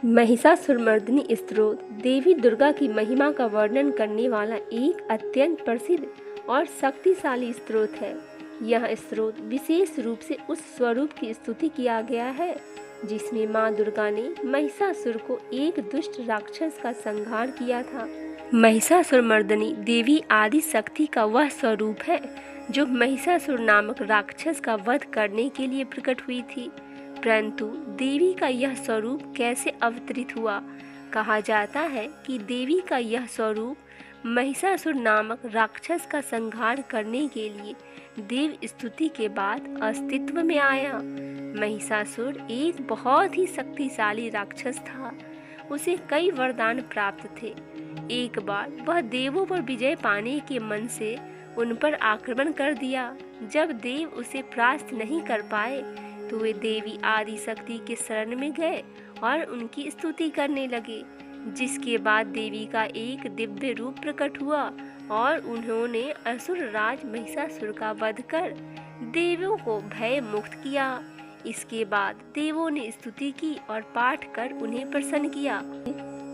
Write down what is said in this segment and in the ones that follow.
महिषासुरमर्दिनी स्तोत्र देवी दुर्गा की महिमा का वर्णन करने वाला एक अत्यंत प्रसिद्ध और शक्तिशाली स्तोत्र है। यह स्तोत्र विशेष रूप से उस स्वरूप की स्तुति किया गया है जिसमें मां दुर्गा ने महिषासुर को एक दुष्ट राक्षस का संहार किया था। महिषासुरमर्दिनी देवी आदि शक्ति का वह स्वरूप है जो महिषासुर नामक राक्षस का वध करने के लिए प्रकट हुई थी। परंतु देवी का यह स्वरूप कैसे अवतरित हुआ? कहा जाता है कि देवी का यह स्वरूप महिषासुर नामक राक्षस का संहार करने के लिए देव स्तुति के बाद अस्तित्व में आया। महिषासुर एक बहुत ही शक्तिशाली राक्षस था। उसे कई वरदान प्राप्त थे। एक बार वह देवों पर विजय पाने के मन से उन पर आक्रमण कर दिया। जब देव उसे परास्त नहीं कर पाए तो वे देवी आदि शक्ति के शरण में गए और उनकी स्तुति करने लगे, जिसके बाद देवी का एक दिव्य रूप प्रकट हुआ और उन्होंने असुर राज महिषासुर का वध कर देवों को भय मुक्त किया। इसके बाद देवों ने स्तुति की और पाठ कर उन्हें प्रसन्न किया।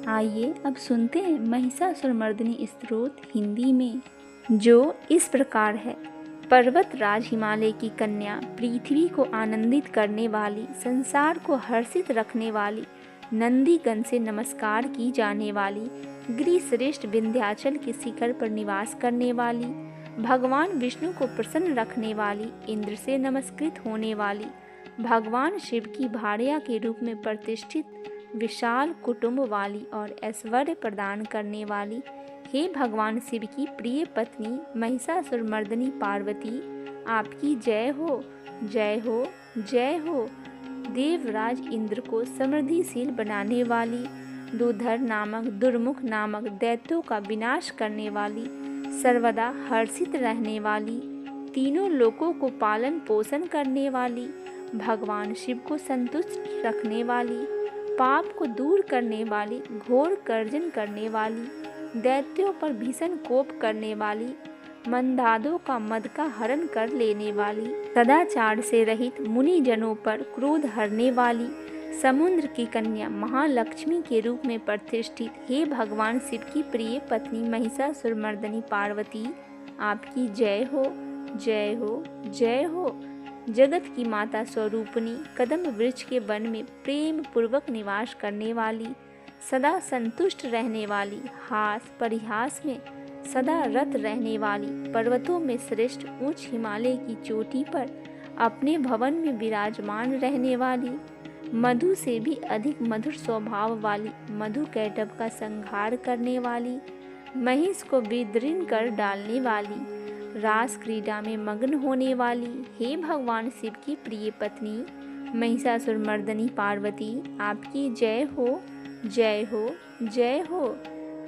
आइए अब सुनते हैं महिषासुरमर्दिनी स्तोत्र हिंदी में, जो इस प्रकार है। पर्वत राज हिमालय की कन्या, पृथ्वी को आनंदित करने वाली, संसार को हर्षित रखने वाली, नंदीगण से नमस्कार की जाने वाली, गिरिश्रेष्ठ विंध्याचल के शिखर पर निवास करने वाली, भगवान विष्णु को प्रसन्न रखने वाली, इंद्र से नमस्कृत होने वाली, भगवान शिव की भार्या के रूप में प्रतिष्ठित, विशाल कुटुंब वाली और ऐश्वर्य प्रदान करने वाली, हे भगवान शिव की प्रिय पत्नी महिषासुरमर्दिनी पार्वती, आपकी जय हो, जय हो, जय हो। देवराज इंद्र को समृद्धिशील बनाने वाली, दुधर नामक दुर्मुख नामक दैत्यों का विनाश करने वाली, सर्वदा हर्षित रहने वाली, तीनों लोकों को पालन पोषण करने वाली, भगवान शिव को संतुष्ट रखने वाली, पाप को दूर करने वाली, घोर गर्जन करने वाली, दैत्यों पर भीषण कोप करने वाली, मंदादों का मद का हरण कर लेने वाली, सदाचार से रहित मुनि जनों पर क्रोध हरने वाली, समुद्र की कन्या महालक्ष्मी के रूप में प्रतिष्ठित, हे भगवान शिव की प्रिय पत्नी महिषासुरमर्दिनी पार्वती, आपकी जय हो, जय हो, जय हो। जगत की माता स्वरूपनी, कदम वृक्ष के वन में प्रेम पूर्वक निवास करने वाली, सदा संतुष्ट रहने वाली, हास परिहास में सदा रत रहने वाली, पर्वतों में श्रेष्ठ ऊंच हिमालय की चोटी पर अपने भवन में विराजमान रहने वाली, मधु से भी अधिक मधुर स्वभाव वाली, मधु कैटभ का संहार करने वाली, महिष को विदीर्ण कर डालने वाली, रास क्रीड़ा में मग्न होने वाली, हे भगवान शिव की प्रिय पत्नी महिषासुरमर्दिनी पार्वती, आपकी जय हो, जय हो, जय हो।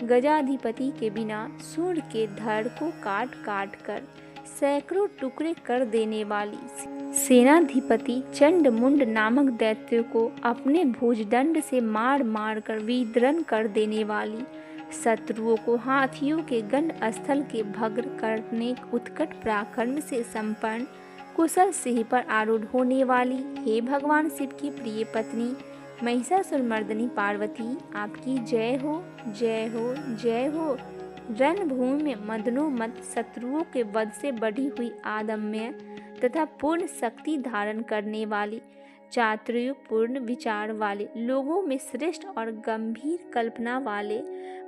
गजाधिपति के बिना सूर्य के धड़ को काट काट कर सैकड़ों टुकड़े कर देने वाली, सेनाधिपति चंड मुंड नामक दैत्य को अपने भुजदंड से मार मार कर विदीर्ण कर देने वाली, शत्रुओं को हाथियों के गण स्थल के भग्न करने उत्कट पराक्रम से संपन्न कुशल सिंह पर आरूढ़ होने वाली, हे भगवान शिव की प्रिय पत्नी महिषासुरमर्दिनी पार्वती, आपकी जय हो, जय हो, जय हो। रणभूमि में मदनोमत शत्रुओं के वध से बढ़ी हुई आदम्य तथा पूर्ण शक्ति धारण करने वाली, चातुर्यपूर्ण विचार वाले, लोगों में श्रेष्ठ और गंभीर कल्पना वाले,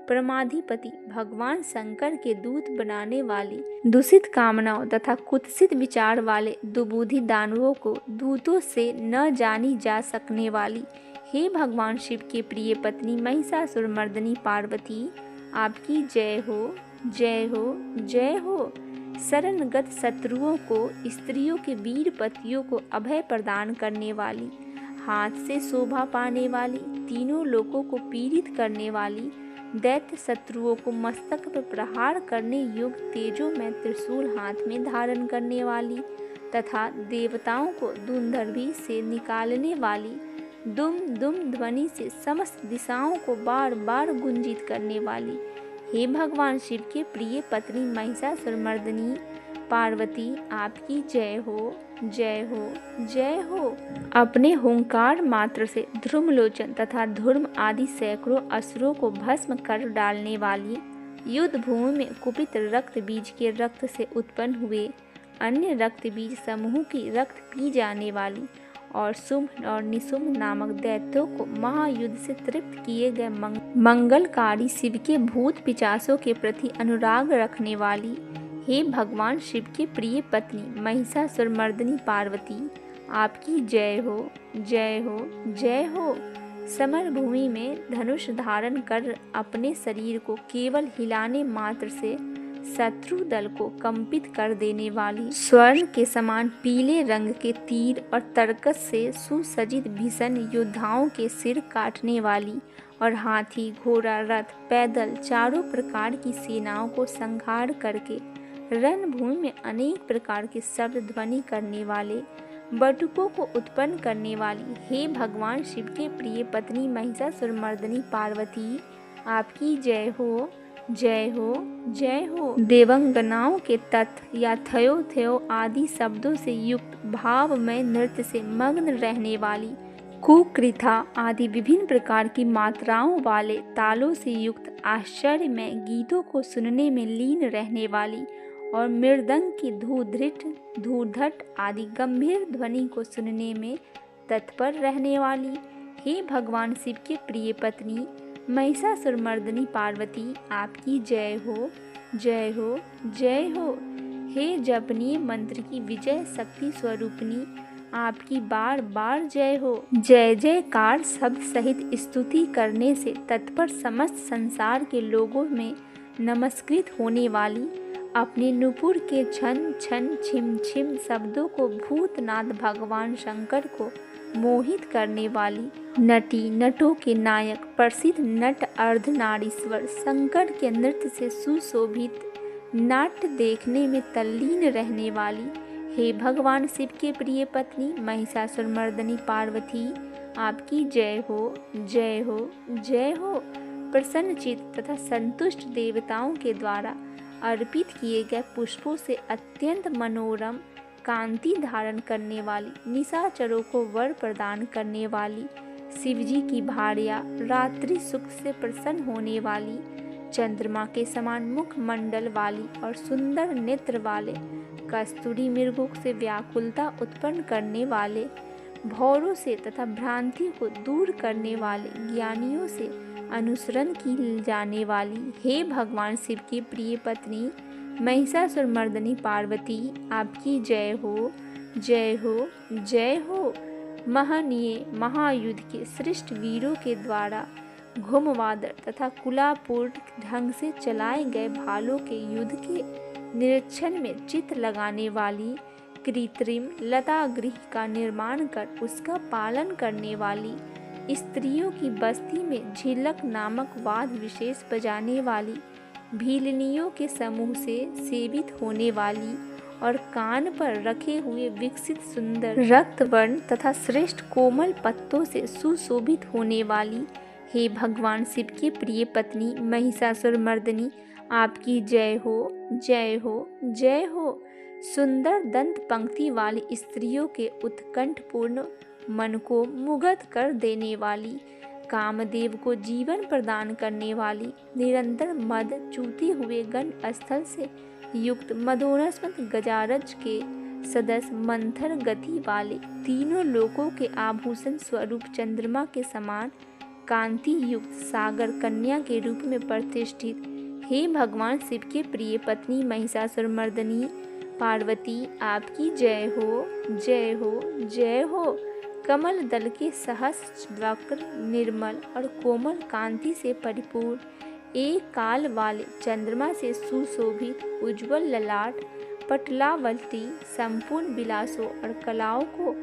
परमाधिपति भगवान शंकर के दूत बनाने वाली, दूषित कामनाओं तथा कुत्सित विचार वाले दुबुद्धि दानवों को दूतों से न जानी जा सकने वाली, हे भगवान शिव के प्रिय पत्नी महिषासुरमर्दिनी पार्वती, आपकी जय हो, जय हो, जय हो। शरणगत शत्रुओं को, स्त्रियों के वीर पतियों को अभय प्रदान करने वाली, हाथ से शोभा पाने वाली, तीनों लोकों को पीड़ित करने वाली, दैत्य शत्रुओं को मस्तक पर प्रहार करने योग्य तेजो में त्रिशूल हाथ में धारण करने वाली तथा देवताओं को धुंधर्भी से निकालने वाली, दुम दुम ध्वनि से समस्त दिशाओं को बार बार गुंजित करने वाली, हे भगवान शिव के प्रिय पत्नी महिषासुरमर्दिनी पार्वती, आपकी जय हो, जय हो, जय हो। अपने हुंकार मात्र से ध्रुमलोचन तथा धुर्म आदि सैकड़ों असुरों को भस्म कर डालने वाली, युद्ध भूमि में कुपित रक्त बीज के रक्त से उत्पन्न हुए अन्य रक्त बीज समूह की रक्त पी जाने वाली और शुंभ और निशुंभ नामक दैत्यों को महायुद्ध से तृप्त किए गए मंगलकारी शिव के भूत पिचासों के प्रति अनुराग रखने वाली, हे भगवान शिव के प्रिय पत्नी महिषासुरमर्दिनी पार्वती, आपकी जय हो, जय हो, जय हो। समर भूमि में धनुष धारण कर अपने शरीर को केवल हिलाने मात्र से शत्रु दल को कंपित कर देने वाली, स्वर्ण के समान पीले रंग के तीर और तरकस से सुसज्जित भीषण योद्धाओं के सिर काटने वाली और हाथी, घोड़ा, रथ, पैदल चारों प्रकार की सेनाओं को संहार करके रणभूमि में अनेक प्रकार के शब्द ध्वनि करने वाले, बटुकों को उत्पन्न करने वाली, हे भगवान शिव के प्रिय पत्नी महिषासुरमर्दिनी पार्वती, आपकी जय हो, जय हो, जय हो। देवंगनाओं के तत् या थयो थयो आदि शब्दों से युक्त भावमय नृत्य से मग्न रहने वाली, कुकृथा आदि विभिन्न प्रकार की मात्राओं वाले तालों से युक्त आश्चर्यमय गीतों को सुनने में लीन रहने वाली और मृदंग की धूधृट धूर्धट आदि गंभीर ध्वनि को सुनने में तत्पर रहने वाली, हे भगवान शिव के प्रिय पत्नी महिषासुरमर्दिनी पार्वती, आपकी जय हो, जय हो, जय हो। हे जपनीय मंत्र की विजय शक्ति स्वरूपिणी, आपकी बार बार जय हो। जय जयकार शब्द सहित स्तुति करने से तत्पर समस्त संसार के लोगों में नमस्कृत होने वाली, अपने नुपुर के छन छन छिम छिम शब्दों को भूतनाथ भगवान शंकर को मोहित करने वाली, नटी नटों के नायक प्रसिद्ध नट अर्धनारीश्वर शंकर के नृत्य से सुशोभित नाट्य देखने में तल्लीन रहने वाली, हे भगवान शिव के प्रिय पत्नी महिषासुरमर्दिनी पार्वती, आपकी जय हो, जय हो, जय हो। प्रसन्नचित्त तथा संतुष्ट देवताओं के द्वारा अर्पित किए गए पुष्पों से अत्यंत मनोरम कांति धारण करने वाली, निशाचरों को वर प्रदान करने वाली, शिवजी की भार्या, रात्रि सुख से प्रसन्न होने वाली, चंद्रमा के समान मुख मंडल वाली और सुंदर नेत्र वाले, कस्तूरी मृगों से व्याकुलता उत्पन्न करने वाले, भौरों से तथा भ्रांति को दूर करने वाले, ज्ञानियों से अनुसरण की जाने वाली, हे भगवान शिव की प्रिय पत्नी महिषासुरमर्दिनी पार्वती, आपकी जय हो, जय हो, जय हो। महनीय महायुद्ध के श्रेष्ठ वीरों के द्वारा घुमवादर तथा कुलापूर्ण ढंग से चलाए गए भालों के युद्ध के निरीक्षण में चित्त लगाने वाली, कृत्रिम लता गृह का निर्माण कर उसका पालन करने वाली, स्त्रियों की बस्ती में झिलक नामक वाद्य विशेष बजाने वाली, भीलनियों के समूह से सेवित होने वाली और कान पर रखे हुए विकसित सुंदर रक्तवर्ण तथा श्रेष्ठ कोमल पत्तों से सुशोभित होने वाली, हे भगवान शिव की प्रिय पत्नी महिषासुरमर्दिनी, आपकी जय हो, जय हो, जय हो। सुंदर दंत पंक्ति वाली स्त्रियों के उत्कंठपूर्ण मन को मुग्ध कर देने वाली, कामदेव को जीवन प्रदान करने वाली, निरंतर मद चूते हुए गंड स्थल से युक्त मदोनस्मत गजारज के सदस्य मंथर गति वाले, तीनों लोकों के आभूषण स्वरूप चंद्रमा के समान कांति युक्त सागर कन्या के रूप में प्रतिष्ठित, हे भगवान शिव के प्रिय पत्नी महिषासुरमर्दिनी पार्वती, आपकी जय हो, जय हो, जय हो। कमल दल के सहस्र वक्र निर्मल और कोमल कांति से परिपूर्ण, एक काल वाले चंद्रमा से सुशोभित उज्ज्वल ललाट, पटलावती संपूर्ण विलासों और कलाओं को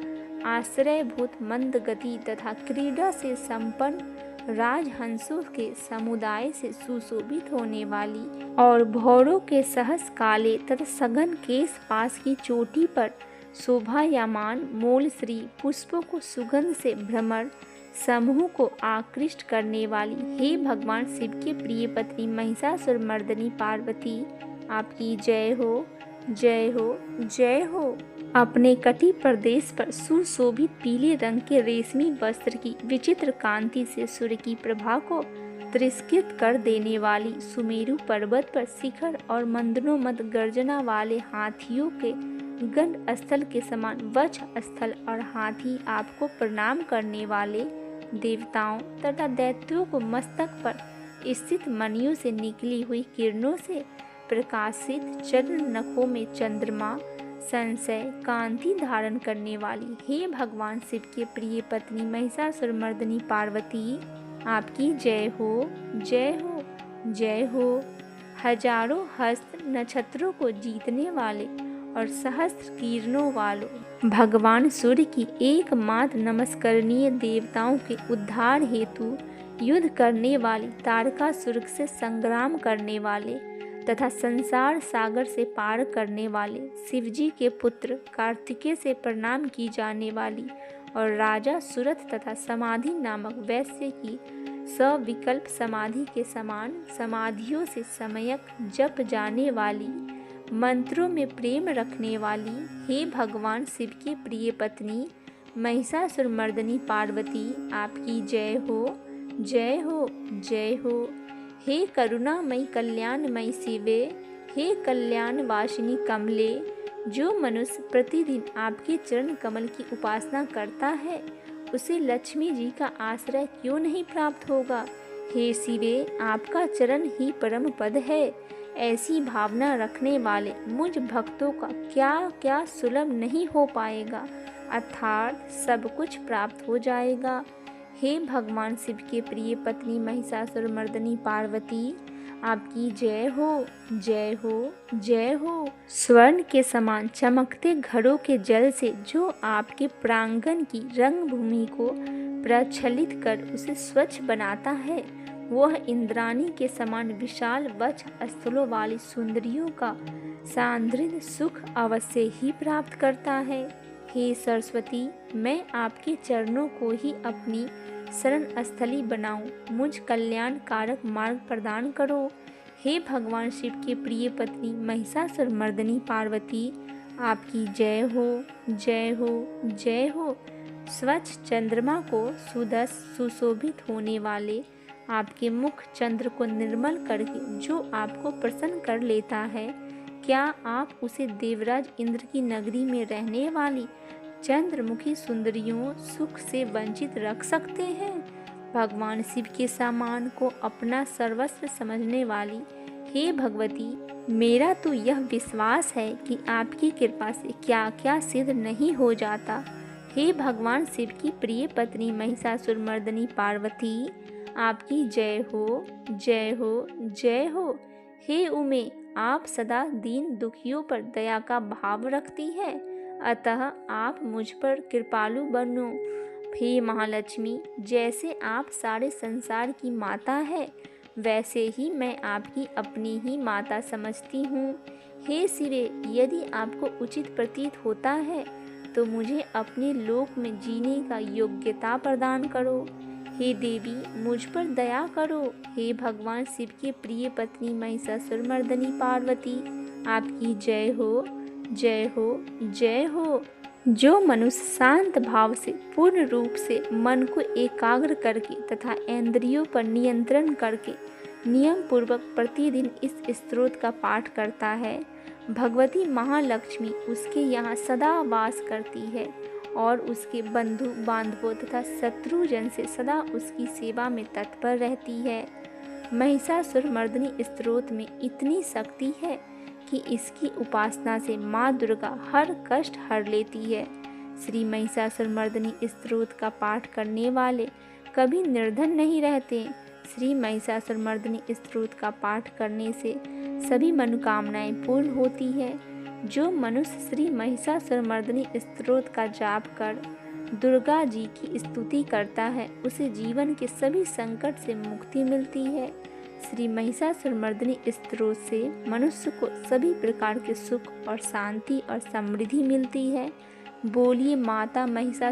आश्रयभूत मंद गति तथा क्रीड़ा से संपन्न राजहंसों के समुदाय से सुशोभित होने वाली और भौरों के सहस काले तथा सघन केश पास की चोटी पर शोभायमान मूल श्री पुष्पों को सुगंध से भ्रमर समूह को आकृष्ट करने वाली, हे भगवान शिव के प्रिय पत्नी महिषासुरमर्दिनी पार्वती, आपकी जय हो, जय हो, जय हो। अपने कटी प्रदेश पर सुशोभित पीले रंग के रेशमी वस्त्र की विचित्र कांति से सूर्य की प्रभा को तिरस्कृत कर देने वाली सुमेरु पर्वत पर शिखर और मंदनोमद गर्जना वाले हाथियों के गंड स्थल के समान वक्ष स्थल और हाथी आपको प्रणाम करने वाले देवताओं तथा दैत्यों को मस्तक पर स्थित मणियों से निकली हुई किरणों से प्रकाशित चरण नखों में चंद्रमा संशय कांति धारण करने वाली हे भगवान शिव के प्रिय पत्नी महिषासुरमर्दिनी पार्वती, आपकी जय हो, जय हो, जय हो। हजारों हस्त नक्षत्रों को जीतने वाले और सहस्त्र किरणों वालों भगवान सूर्य की एकमात्र नमस्करणीय देवताओं के उद्धार हेतु युद्ध करने वाली तारकासुर से संग्राम करने वाले तथा संसार सागर से पार करने वाले शिवजी के पुत्र कार्तिकेय से प्रणाम की जाने वाली और राजा सूरत तथा समाधि नामक वैश्य की सविकल्प समाधि के समान समाधियों से सम्यक जप जाने वाली मंत्रों में प्रेम रखने वाली हे भगवान शिव की प्रिय पत्नी महिषासुरमर्दिनी पार्वती, आपकी जय हो, जय हो, जय हो। हे करुणामयी कल्याणमयी शिवे, हे कल्याण वासिनी कमले, जो मनुष्य प्रतिदिन आपके चरण कमल की उपासना करता है उसे लक्ष्मी जी का आश्रय क्यों नहीं प्राप्त होगा। हे शिवे, आपका चरण ही परम पद है। ऐसी भावना रखने वाले मुझ भक्तों का क्या क्या सुलभ नहीं हो पाएगा, अर्थात सब कुछ प्राप्त हो जाएगा। हे भगवान शिव के प्रिय पत्नी महिषासुरमर्दिनी पार्वती, आपकी जय हो, जय हो, जय हो। स्वर्ण के समान चमकते घड़ों के जल से जो आपके प्रांगण की रंगभूमि को प्रज्वलित कर उसे स्वच्छ बनाता है, वह इंद्राणी के समान विशाल वक्ष स्थलों वाली सुंदरियों का सांद्रित सुख अवश्य ही प्राप्त करता है। हे सरस्वती, मैं आपके चरणों को ही अपनी शरण स्थली बनाऊं, मुझ कल्याण कारक मार्ग प्रदान करो। हे भगवान शिव की प्रिय पत्नी महिषासुरमर्दिनी पार्वती, आपकी जय हो, जय हो, जय हो। स्वच्छ चंद्रमा को सुशोभित होने वाले आपके मुख चंद्र को निर्मल करके जो आपको प्रसन्न कर लेता है, क्या आप उसे देवराज इंद्र की नगरी में रहने वाली चंद्रमुखी सुंदरियों सुख से वंचित रख सकते हैं। भगवान शिव के सामान को अपना सर्वस्व समझने वाली हे भगवती, मेरा तो यह विश्वास है कि आपकी कृपा से क्या क्या सिद्ध नहीं हो जाता। हे भगवान शिव की प्रिय पत्नी महिषासुरमर्दिनी पार्वती, आपकी जय हो, जय हो, जय हो। हे उमे, आप सदा दीन दुखियों पर दया का भाव रखती है, अतः आप मुझ पर कृपालु बनो। हे महालक्ष्मी, जैसे आप सारे संसार की माता है, वैसे ही मैं आपकी अपनी ही माता समझती हूँ। हे शिवे, यदि आपको उचित प्रतीत होता है तो मुझे अपने लोक में जीने का योग्यता प्रदान करो। हे देवी, मुझ पर दया करो। हे भगवान शिव की प्रिय पत्नी महिषासुरमर्दिनी पार्वती, आपकी जय हो, जय हो, जय हो। जो मनुष्य शांत भाव से पूर्ण रूप से मन को एकाग्र करके तथा इंद्रियों पर नियंत्रण करके नियम पूर्वक प्रतिदिन इस स्तोत्र का पाठ करता है, भगवती महालक्ष्मी उसके यहाँ सदा वास करती है और उसके बंधु बांधवों तथा शत्रुजन से सदा उसकी सेवा में तत्पर रहती है। महिषासुरमर्दिनी स्तोत्र में इतनी शक्ति है कि इसकी उपासना से माँ दुर्गा हर कष्ट हर लेती है। श्री महिषासुरमर्दिनी स्तोत्र का पाठ करने वाले कभी निर्धन नहीं रहते। श्री महिषासुरमर्दिनी स्तोत्र का पाठ करने से सभी मनोकामनाएं पूर्ण होती है। जो मनुष्य श्री महिषासुरमर्दिनी स्तोत्र का जाप कर दुर्गा जी की स्तुति करता है, उसे जीवन के सभी संकट से मुक्ति मिलती है। श्री महिषासुरमर्दिनी स्तोत्र से मनुष्य को सभी प्रकार के सुख और शांति और समृद्धि मिलती है। बोलिए माता महिषा